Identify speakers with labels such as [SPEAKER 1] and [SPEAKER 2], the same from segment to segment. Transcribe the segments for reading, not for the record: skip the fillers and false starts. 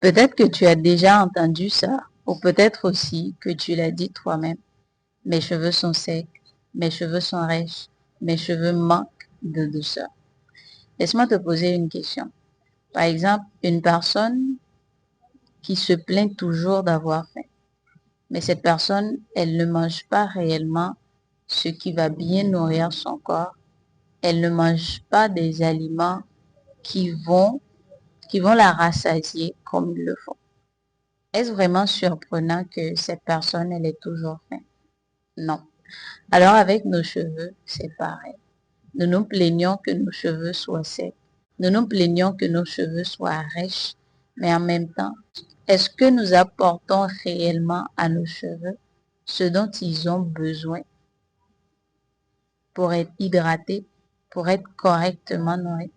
[SPEAKER 1] Peut-être que tu as déjà entendu ça, ou peut-être aussi que tu l'as dit toi-même. Mes cheveux sont secs, mes cheveux sont rêches, mes cheveux manquent de douceur. Laisse-moi te poser une question. Par exemple, une personne qui se plaint toujours d'avoir faim. Mais cette personne, elle ne mange pas réellement ce qui va bien nourrir son corps. Elle ne mange pas des aliments qui vont, qui vont la rassasier comme il le faut. Est-ce vraiment surprenant que cette personne, elle ait toujours faim? Non. Alors avec nos cheveux, c'est pareil. Nous nous plaignons que nos cheveux soient secs. Nous nous plaignons que nos cheveux soient rêches. Mais en même temps, est-ce que nous apportons réellement à nos cheveux ce dont ils ont besoin pour être hydratés, pour être correctement nourris?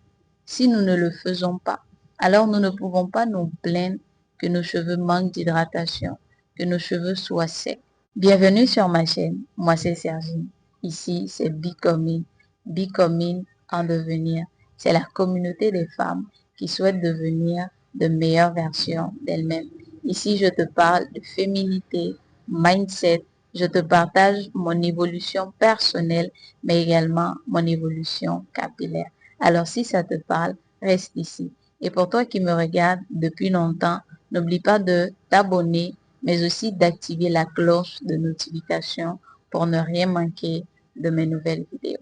[SPEAKER 1] Si nous ne le faisons pas, alors nous ne pouvons pas nous plaindre que nos cheveux manquent d'hydratation, que nos cheveux soient secs. Bienvenue sur ma chaîne, moi c'est Sergine. Ici c'est Becoming en devenir. C'est la communauté des femmes qui souhaitent devenir de meilleures versions d'elles-mêmes. Ici je te parle de féminité, mindset, je te partage mon évolution personnelle, mais également mon évolution capillaire. Alors si ça te parle, reste ici. Et pour toi qui me regardes depuis longtemps, n'oublie pas de t'abonner, mais aussi d'activer la cloche de notification pour ne rien manquer de mes nouvelles vidéos.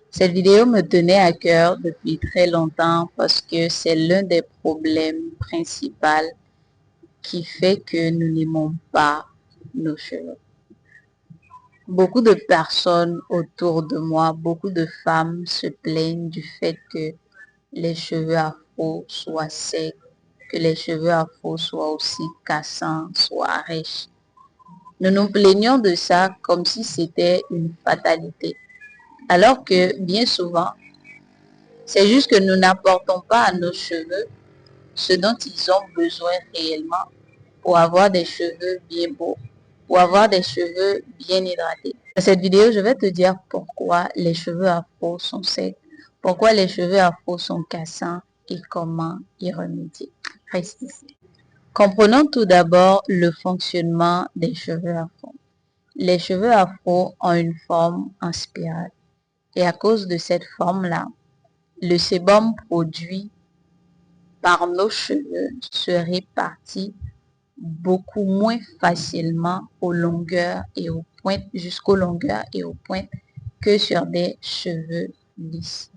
[SPEAKER 1] Cette vidéo me tenait à cœur depuis très longtemps parce que c'est l'un des problèmes principaux qui fait que nous n'aimons pas nos cheveux. Beaucoup de personnes autour de moi, beaucoup de femmes se plaignent du fait que les cheveux afro soient secs, que les cheveux afro soient aussi cassants, soient rêches. Nous nous plaignons de ça comme si c'était une fatalité. Alors que bien souvent, c'est juste que nous n'apportons pas à nos cheveux ce dont ils ont besoin réellement pour avoir des cheveux bien beaux, pour avoir des cheveux bien hydratés. Dans cette vidéo, je vais te dire pourquoi les cheveux afro sont secs, pourquoi les cheveux afro sont cassants et comment y remédier. Reste ici. Comprenons tout d'abord le fonctionnement des cheveux afro. Les cheveux afro ont une forme en spirale et à cause de cette forme-là, le sébum produit par nos cheveux se répartit beaucoup moins facilement aux longueurs et aux pointes, jusqu'aux longueurs et aux pointes que sur des cheveux lisses.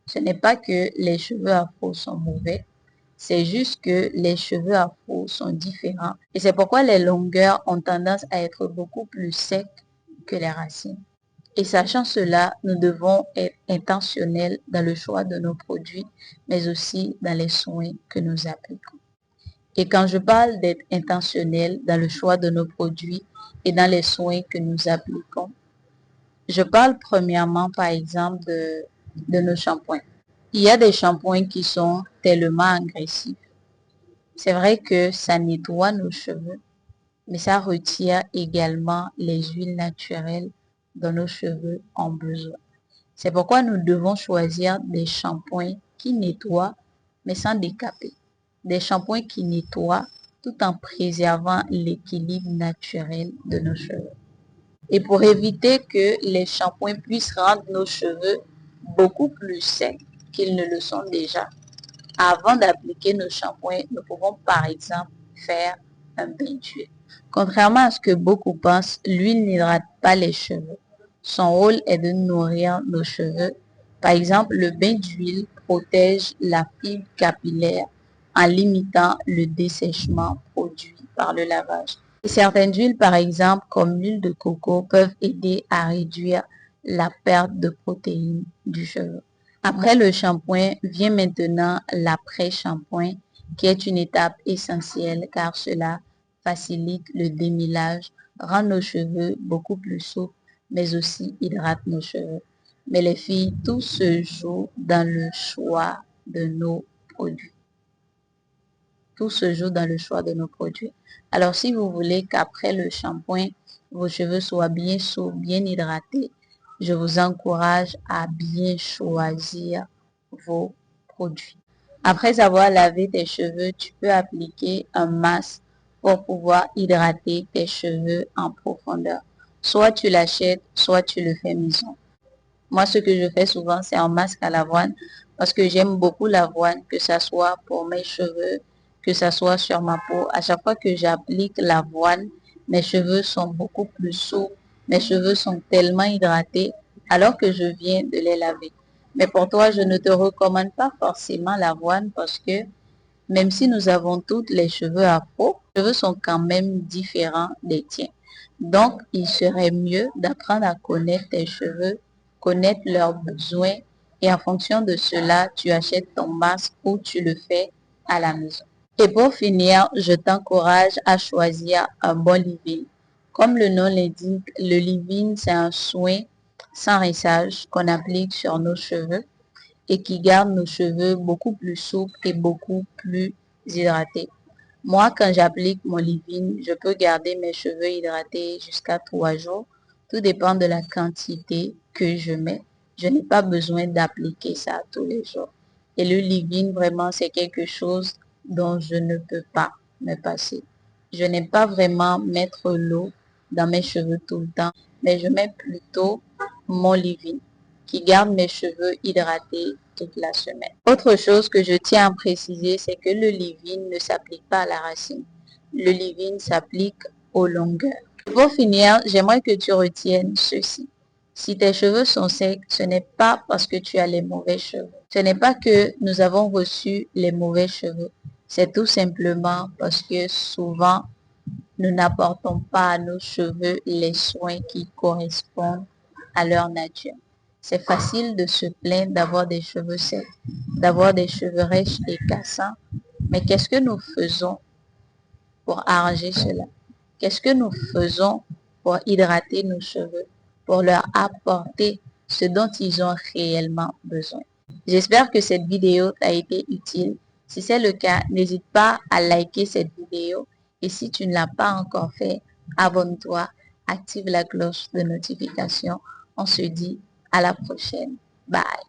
[SPEAKER 1] Ce n'est pas que les cheveux afro sont mauvais, c'est juste que les cheveux afro sont différents. Et c'est pourquoi les longueurs ont tendance à être beaucoup plus secs que les racines. Et sachant cela, nous devons être intentionnels dans le choix de nos produits, mais aussi dans les soins que nous appliquons. Et quand je parle d'être intentionnel dans le choix de nos produits et dans les soins que nous appliquons, je parle premièrement, par exemple, de nos shampoings. Il y a des shampoings qui sont tellement agressifs. C'est vrai que ça nettoie nos cheveux, mais ça retire également les huiles naturelles dont nos cheveux ont besoin. C'est pourquoi nous devons choisir des shampoings qui nettoient, mais sans décaper. Des shampoings qui nettoient tout en préservant l'équilibre naturel de nos cheveux. Et pour éviter que les shampoings puissent rendre nos cheveux beaucoup plus secs qu'ils ne le sont déjà, avant d'appliquer nos shampoings, nous pouvons par exemple faire un bain d'huile. Contrairement à ce que beaucoup pensent, l'huile n'hydrate pas les cheveux. Son rôle est de nourrir nos cheveux. Par exemple, le bain d'huile protège la fibre capillaire en limitant le dessèchement produit par le lavage. Et certaines huiles, par exemple, comme l'huile de coco, peuvent aider à réduire la perte de protéines du cheveu. Après le shampoing, vient maintenant l'après-shampoing, qui est une étape essentielle car cela facilite le démêlage, rend nos cheveux beaucoup plus souples, mais aussi hydrate nos cheveux. Mais les filles, tout se joue dans le choix de nos produits. Tout se joue dans le choix de nos produits. Alors, si vous voulez qu'après le shampoing, vos cheveux soient bien souples, bien hydratés, je vous encourage à bien choisir vos produits. Après avoir lavé tes cheveux, tu peux appliquer un masque pour pouvoir hydrater tes cheveux en profondeur. Soit tu l'achètes, soit tu le fais maison. Moi, ce que je fais souvent, c'est un masque à l'avoine parce que j'aime beaucoup l'avoine, que ça soit pour mes cheveux, que ça soit sur ma peau. À chaque fois que j'applique l'avoine, mes cheveux sont beaucoup plus souples, mes cheveux sont tellement hydratés alors que je viens de les laver. Mais pour toi, je ne te recommande pas forcément l'avoine parce que même si nous avons toutes les cheveux afro, les cheveux sont quand même différents des tiens. Donc, il serait mieux d'apprendre à connaître tes cheveux, connaître leurs besoins et en fonction de cela, tu achètes ton masque ou tu le fais à la maison. Et pour finir, je t'encourage à choisir un bon leave-in. Comme le nom l'indique, le leave-in, c'est un soin sans rinçage qu'on applique sur nos cheveux et qui garde nos cheveux beaucoup plus souples et beaucoup plus hydratés. Moi, quand j'applique mon leave-in, je peux garder mes cheveux hydratés jusqu'à 3 jours. Tout dépend de la quantité que je mets. Je n'ai pas besoin d'appliquer ça tous les jours. Et le leave-in, vraiment, c'est quelque chose dont je ne peux pas me passer. Je n'aime pas vraiment mettre l'eau dans mes cheveux tout le temps, mais je mets plutôt mon leave-in qui garde mes cheveux hydratés toute la semaine. Autre chose que je tiens à préciser, c'est que le leave-in ne s'applique pas à la racine. Le leave-in s'applique aux longueurs. Pour finir, j'aimerais que tu retiennes ceci. Si tes cheveux sont secs, ce n'est pas parce que tu as les mauvais cheveux. Ce n'est pas que nous avons reçu les mauvais cheveux. C'est tout simplement parce que souvent, nous n'apportons pas à nos cheveux les soins qui correspondent à leur nature. C'est facile de se plaindre d'avoir des cheveux secs, d'avoir des cheveux rêches et cassants, mais qu'est-ce que nous faisons pour arranger cela? Qu'est-ce que nous faisons pour hydrater nos cheveux, pour leur apporter ce dont ils ont réellement besoin? J'espère que cette vidéo t'a été utile. Si c'est le cas, n'hésite pas à liker cette vidéo. Et si tu ne l'as pas encore fait, abonne-toi, active la cloche de notification. On se dit à la prochaine. Bye.